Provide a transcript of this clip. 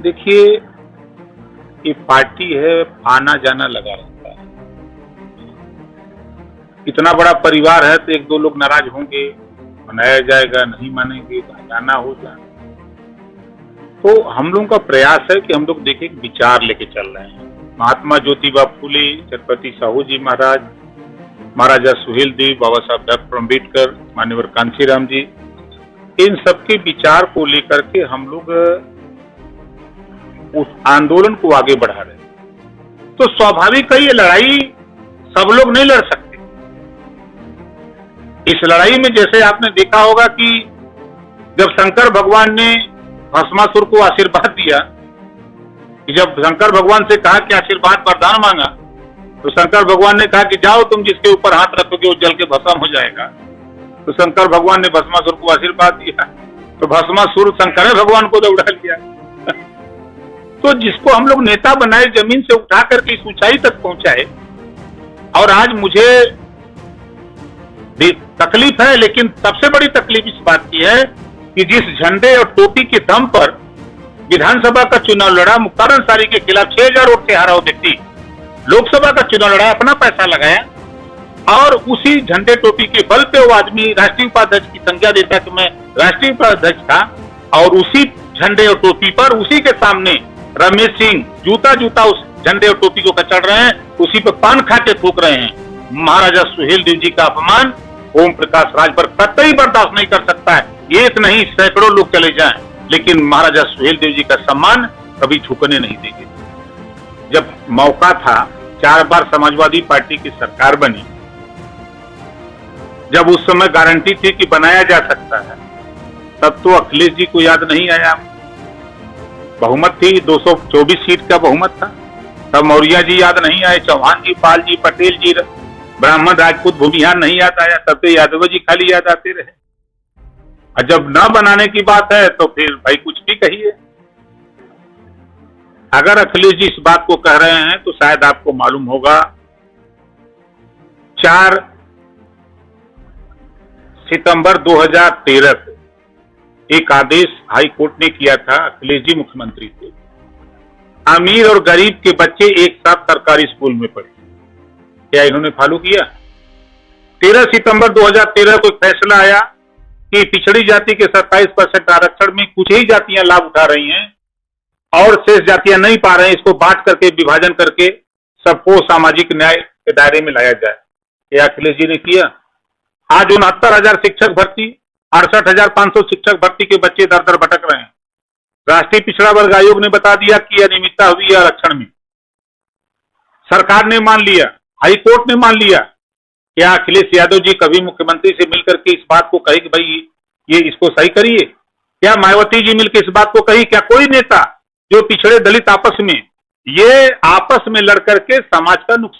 देखिए, ये पार्टी है, आना जाना लगा रहता है। इतना बड़ा परिवार है तो एक दो लोग नाराज होंगे, मनाया जाएगा, नहीं मानेंगे, जाना हो जाए। तो हम लोगों का प्रयास है कि हम लोग देखिए विचार लेके चल रहे हैं। महात्मा ज्योतिबा फूले, छत्रपति साहू जी महाराज, महाराजा सुहेलदेव, बाबा साहब डॉक्टर अम्बेडकर, मान्यवर कांशीराम जी, इन सबके विचार को लेकर के हम लोग उस आंदोलन को आगे बढ़ा रहे हैं। तो स्वाभाविक है, ये लड़ाई सब लोग नहीं लड़ सकते। इस लड़ाई में जैसे आपने देखा होगा कि जब शंकर भगवान ने भस्मासुर को आशीर्वाद दिया, कि जब शंकर भगवान से कहा कि आशीर्वाद वरदान मांगा, तो शंकर भगवान ने कहा कि जाओ तुम जिसके ऊपर हाथ रखोगे वो जल के भस्म हो जाएगा। तो शंकर भगवान ने भस्मासुर को आशीर्वाद दिया, तो भस्मासुर शंकर भगवान को दौड़ा लिया। तो जिसको हम लोग नेता बनाए, जमीन से उठा करके इस ऊंचाई तक पहुंचाए, और आज मुझे तकलीफ है, लेकिन सबसे बड़ी तकलीफ इस बात की है कि जिस झंडे और टोपी के दम पर विधानसभा का चुनाव लड़ा, मुख्तार अंसारी के खिलाफ 6000 वोट से हारा वो व्यक्ति लोकसभा का चुनाव लड़ा, अपना पैसा लगाया, और उसी झंडे टोपी के बल पे वो आदमी राष्ट्रीय उपाध्यक्ष की संज्ञा देता कि मैं राष्ट्रीय उपाध्यक्ष था, और उसी झंडे और टोपी पर उसी के सामने रमेश सिंह जूता जूता उस झंडे और टोपी को कचड़ रहे हैं, उसी पे पान खा के थूक रहे हैं। महाराजा सुहेलदेव जी का अपमान ओम प्रकाश राजभर कतई बर्दाश्त नहीं कर सकता है। एक नहीं सैकड़ों लोग चले जाएं, लेकिन महाराजा सुहेलदेव जी का सम्मान कभी झुकने नहीं देंगे। जब मौका था, 4 बार समाजवादी पार्टी की सरकार बनी, जब उस समय गारंटी थी कि बनाया जा सकता है, तब तो अखिलेश जी को याद नहीं आया। बहुमत थी, 224 सीट का बहुमत था, तब मौर्य जी याद नहीं आए, चौहान जी, पाल जी, पटेल जी, ब्राह्मण, राजपूत, भूमिहार नहीं याद आया, तब तो यादव जी खाली याद आते रहे। और जब न बनाने की बात है तो फिर भाई कुछ भी कहिए। अगर अखिलेश जी इस बात को कह रहे हैं तो शायद आपको मालूम होगा, 4 सितंबर 2013 को एक आदेश हाई कोर्ट ने किया था, अखिलेश जी मुख्यमंत्री थे, अमीर और गरीब के बच्चे एक साथ सरकारी स्कूल में पढ़े। क्या इन्होंने फॉलो किया? 13 सितंबर 2013 को एक फैसला आया कि पिछड़ी जाति के 27% आरक्षण में कुछ ही जातियां लाभ उठा रही हैं और शेष जातियां नहीं पा रहे हैं। इसको बांट करके, विभाजन करके सबको सामाजिक न्याय के दायरे में लाया जाए। ये अखिलेश जी ने किया। आज 69,000 शिक्षक भर्ती, 68,500 शिक्षक भर्ती के बच्चे दर दर भटक रहे हैं। राष्ट्रीय पिछड़ा वर्ग आयोग ने बता दिया कि अनियमितता हुई है आरक्षण में। सरकार ने मान लिया, हाई कोर्ट ने मान लिया। क्या अखिलेश यादव जी कभी मुख्यमंत्री से मिलकर के इस बात को कही कि भाई ये इसको सही करिए? क्या मायावती जी मिलकर इस बात को कही? क्या कोई नेता जो पिछड़े दलित आपस में लड़ करके समाज का नुकसान